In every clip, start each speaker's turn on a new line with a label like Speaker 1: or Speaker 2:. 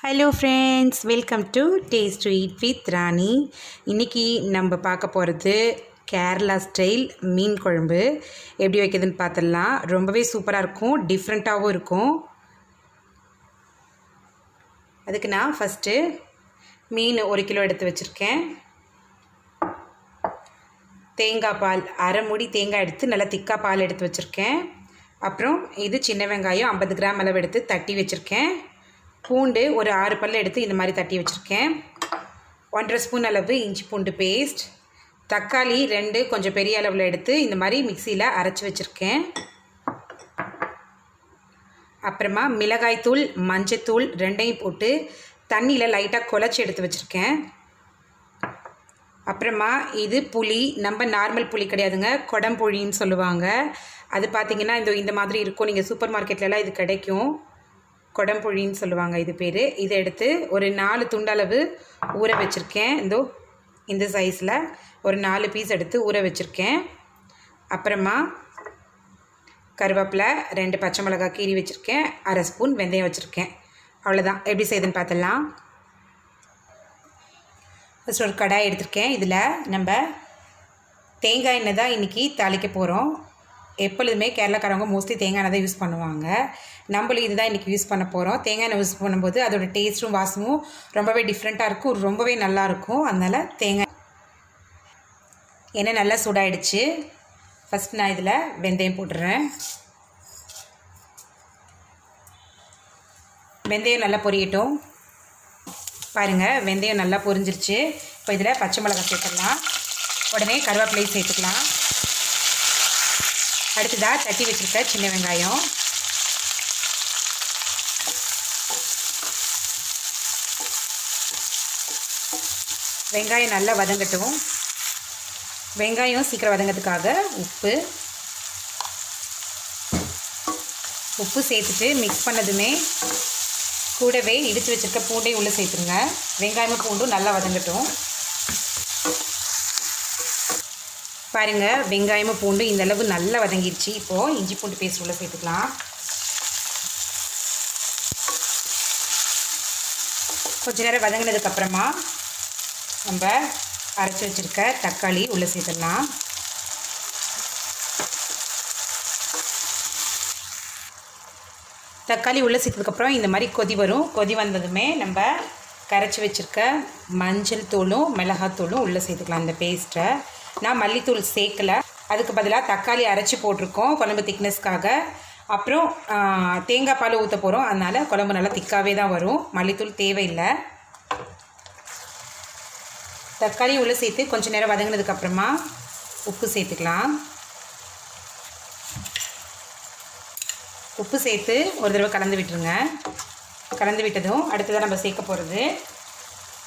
Speaker 1: Hello friends, welcome to taste to eat with Rani. இன்றைக்கி நம்ம பார்க்க போகிறது கேரளா ஸ்டைல் மீன் குழம்பு எப்படி வைக்கிறதுன்னு பார்த்துடலாம். ரொம்பவே சூப்பராக இருக்கும், டிஃப்ரெண்ட்டாகவும் இருக்கும். அதுக்கு நான் ஃபஸ்ட்டு மீன் 1 கிலோ எடுத்து வச்சுருக்கேன். தேங்காய் பால் அரை மூடி தேங்காய் எடுத்து நல்லா திக்காக பால் எடுத்து வச்சுருக்கேன். அப்புறம் இது சின்ன வெங்காயம் 50 கிராம் அளவு எடுத்து தட்டி வச்சுருக்கேன். பூண்டு ஒரு 6 பல் எடுத்து இந்த மாதிரி தட்டி வச்சுருக்கேன். 1.5 ஸ்பூன் அளவு இஞ்சி பூண்டு பேஸ்ட். தக்காளி 2 கொஞ்சம் பெரிய அளவில் எடுத்து இந்த மாதிரி மிக்சியில் அரைச்சி வச்சுருக்கேன். அப்புறமா மிளகாய்த்தூள் மஞ்சத்தூள் 2ஐயும் போட்டு தண்ணியில் லைட்டாக குழச்சி எடுத்து வச்சுருக்கேன். அப்புறமா இது புளி, நம்ம நார்மல் புளி கிடையாதுங்க, கொடம்புளின்னு சொல்லுவாங்க. அது பார்த்திங்கன்னா இந்த மாதிரி இருக்கும். நீங்கள் சூப்பர் மார்க்கெட்லலாம் இது கிடைக்கும், கொடம்புளின்னு சொல்லுவாங்க இது பேர். இதை எடுத்து ஒரு 4 துண்டளவு ஊற வச்சுருக்கேன். இந்த சைஸில் ஒரு 4 பீஸ் எடுத்து ஊற வச்சுருக்கேன். அப்புறமா கருவேப்பிலை 2 பச்சை மிளகாய் கீறி வச்சுருக்கேன். அரை ஸ்பூன் வெந்தயம் வச்சுருக்கேன். அவ்வளோதான். எப்படி செய்யுதுன்னு பார்த்துடலாம். ஃபஸ்ட் ஒரு கடாய் எடுத்துருக்கேன். இதில் நம்ம தேங்காய் எண்ணெய் தான் இன்றைக்கி தாளிக்க போகிறோம். எப்பொழுதுமே கேரளாக்காரவங்க மோஸ்ட்லி தேங்காய் எண்ணெய் தான் யூஸ் பண்ணுவாங்க. நம்மளும் இதுதான் இன்றைக்கி யூஸ் பண்ண போகிறோம். தேங்காய் எண்ணெய் யூஸ் பண்ணும்போது அதோடய டேஸ்ட்டும் வாசமும் ரொம்பவே டிஃப்ரெண்ட்டாக இருக்கும், ரொம்பவே நல்லாயிருக்கும். அதனால் தேங்காய் எண்ணெய் நல்லா சூடாயிடுச்சு. ஃபஸ்ட் நான் இதில் வெந்தயம் போட்டுடுறேன். வெந்தயம் நல்லா பொரியட்டும். பாருங்கள், வெந்தயம் நல்லா பொரிஞ்சிருச்சு. இப்போ இதில் பச்சை மிளகாய் சேர்த்துடலாம். உடனே கருவேப்பிலையும் சேர்த்துக்கலாம். அடுத்ததாக தட்டி வச்சுருக்க சின்ன வெங்காயம், வெங்காயம் நல்லா வதங்கட்டும். வெங்காயம் சீக்கிரம் வதங்கிறதுக்காக உப்பு சேர்த்துட்டு மிக்ஸ் பண்ணதுமே கூடவே இடித்து வச்சுருக்க பூண்டையும் உள்ளே சேர்த்துருங்க. வெங்காயமும் பூண்டும் நல்லா வதங்கட்டும். பாருங்கள், வெங்காயமும் பூண்டும் இந்தளவு நல்லா வதங்கிடுச்சு. இப்போது இஞ்சி பூண்டு பேஸ்ட் உள்ளே சேர்த்துக்கலாம். கொஞ்ச நேரம் வதங்கினதுக்கப்புறமா நம்ம அரைச்சி வச்சுருக்க தக்காளி உள்ளே சேர்த்துடலாம். தக்காளி உள்ளே சேர்த்ததுக்கப்புறம் இந்த மாதிரி கொதி வரும். கொதி வந்ததுமே நம்ம கரைச்சி வச்சுருக்க மஞ்சள் தூளும் மிளகாத்தூளும் உள்ளே சேர்த்துக்கலாம். இந்த பேஸ்ட்டை நான் மல்லித்தூள் சேர்க்கலை, அதுக்கு பதிலாக தக்காளி அரைச்சி போட்டிருக்கோம் குழம்பு திக்னஸ்க்காக. அப்புறம் தேங்காய் பால் ஊற்ற போகிறோம், அதனால் குழம்பு நல்லா திக்காகவே தான் வரும். மல்லித்தூள் தேவையில்லை. தக்காளி உள்ளே சேர்த்து கொஞ்சம் நேரம் வதங்கினதுக்கப்புறமா உப்பு சேர்த்துக்கலாம். உப்பு சேர்த்து ஒரு தடவை கலந்து விட்டுருங்க. கலந்து விட்டதும் அடுத்ததாக நம்ம சேர்க்க போகிறது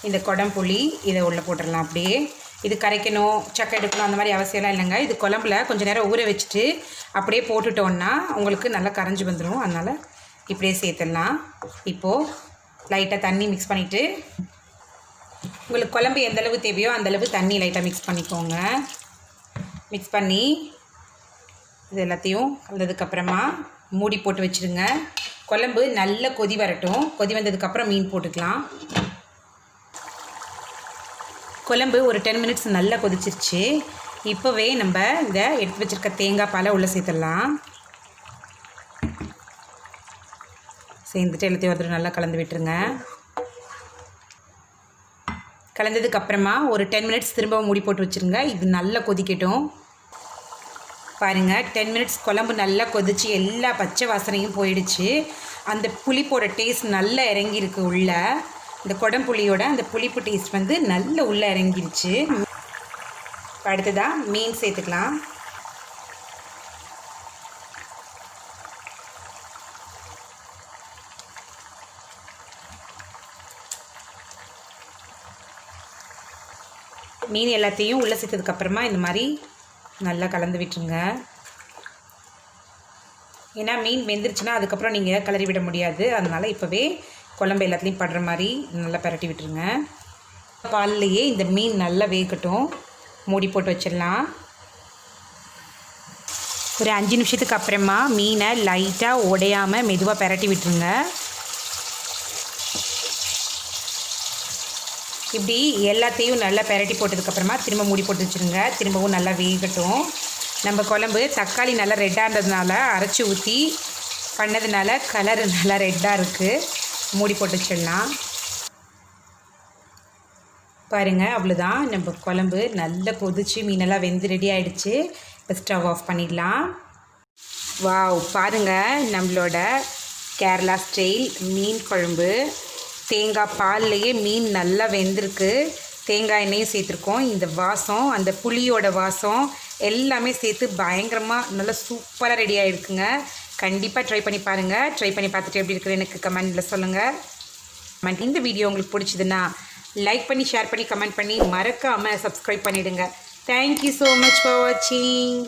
Speaker 1: இந்த கொடம்புளி. இதை உள்ளே போட்டுடலாம். அப்படியே இது கரைக்கணும், சக்கை எடுக்கணும் அந்த மாதிரி அவசியம்லாம் இல்லைங்க. இது குழம்புல கொஞ்சம் நேரம் ஊற வச்சுட்டு அப்படியே போட்டுட்டோன்னா உங்களுக்கு நல்லா கரைஞ்சி வந்துடும். அதனால் இப்படியே சேர்த்துடலாம். இப்போது லைட்டாக தண்ணி மிக்ஸ் பண்ணிவிட்டு, உங்களுக்கு குழம்பு எந்தளவு தேவையோ அந்தளவு தண்ணி லைட்டாக மிக்ஸ் பண்ணிக்கோங்க. மிக்ஸ் பண்ணி இது எல்லாத்தையும் கலந்ததுக்கப்புறமா மூடி போட்டு வச்சுருங்க. குழம்பு நல்ல கொதி வரட்டும். கொதி வந்ததுக்கப்புறம் மீன் போட்டுக்கலாம். குழம்பு ஒரு 10 மினிட்ஸ் நல்லா கொதிச்சிருச்சு. இப்போவே நம்ம இந்த எடுத்து வச்சுருக்க தேங்காய் பாலை உள்ளே சேர்த்துடலாம். சேர்ந்துட்டு எல்லாத்தையும் ஒருத்தர் நல்லா கலந்து விட்டுருங்க. கலந்ததுக்கப்புறமா ஒரு 10 மினிட்ஸ் திரும்பவும் மூடி போட்டு வச்சுருங்க. இது நல்லா கொதிக்கட்டும். பாருங்கள், 10 மினிட்ஸ் குழம்பு நல்லா கொதிச்சு எல்லா பச்சை வாசனையும் போயிடுச்சு. அந்த புளிப்போட டேஸ்ட் நல்லா இறங்கியிருக்கு உள்ளே. இந்த கொடம்புளியோட அந்த புளிப்பு டேஸ்ட் நல்ல உள்ளே இறங்கிடுச்சு. அடுத்ததாக மீன் சேர்த்துக்கலாம். மீன் எல்லாத்தையும் உள்ளே சேர்த்ததுக்கப்புறமா இந்த மாதிரி நல்லா கலந்து விட்டுருங்க. ஏன்னா மீன் வெந்துருச்சுன்னா அதுக்கப்புறம் நீங்கள் கிளறி விட முடியாது. அதனால் இப்போவே குழம்பு எல்லாத்துலேயும் படுற மாதிரி நல்லா பரட்டி விட்டுருங்க. பால்லையே இந்த மீன் நல்லா வேகட்டும். மூடி போட்டு வச்சிடலாம். ஒரு 5 நிமிஷத்துக்கு அப்புறமா மீனை லைட்டாக உடையாமல் மெதுவாக பரட்டி விட்டுருங்க. இப்படி எல்லாத்தையும் நல்லா பெரட்டி போட்டதுக்கப்புறமா திரும்ப மூடி போட்டு வச்சுருங்க. திரும்பவும் நல்லா வேகட்டும். நம்ம குழம்பு தக்காளி நல்லா ரெட்டாக இருந்ததுனால அரைச்சி ஊற்றி பண்ணதுனால கலர் நல்லா ரெட்டாக இருக்குது. மூடி போட்டு வச்சிடலாம். பாருங்கள், அவ்வளோதான். நம்ம குழம்பு நல்லா கொதிச்சு மீனெல்லாம் வெந்து ரெடி ஆகிடுச்சு. இப்போ ஸ்டவ் ஆஃப் பண்ணிடலாம். வாவ், பாருங்கள், நம்மளோட கேரளா ஸ்டைல் மீன் குழம்பு. தேங்காய் பால்லையே மீன் நல்லா வெந்திருக்கு. தேங்காய் எண்ணெயும் சேர்த்துருக்கோம். இந்த வாசம், அந்த புளியோட வாசம் எல்லாமே சேர்த்து பயங்கரமாக நல்லா சூப்பராக ரெடி ஆகிருக்குங்க. கண்டிப்பாக ட்ரை பண்ணி பாருங்கள். ட்ரை பண்ணி பார்த்துட்டு எப்படி இருக்குது எனக்கு கமெண்டில் சொல்லுங்கள். இந்த வீடியோ உங்களுக்கு பிடிச்சதுன்னா லைக் பண்ணி, ஷேர் பண்ணி, கமெண்ட் பண்ணி, மறக்காமல் சப்ஸ்கிரைப் பண்ணிவிடுங்க. தேங்க்யூ ஸோ மச் ஃபார் வாட்சிங்.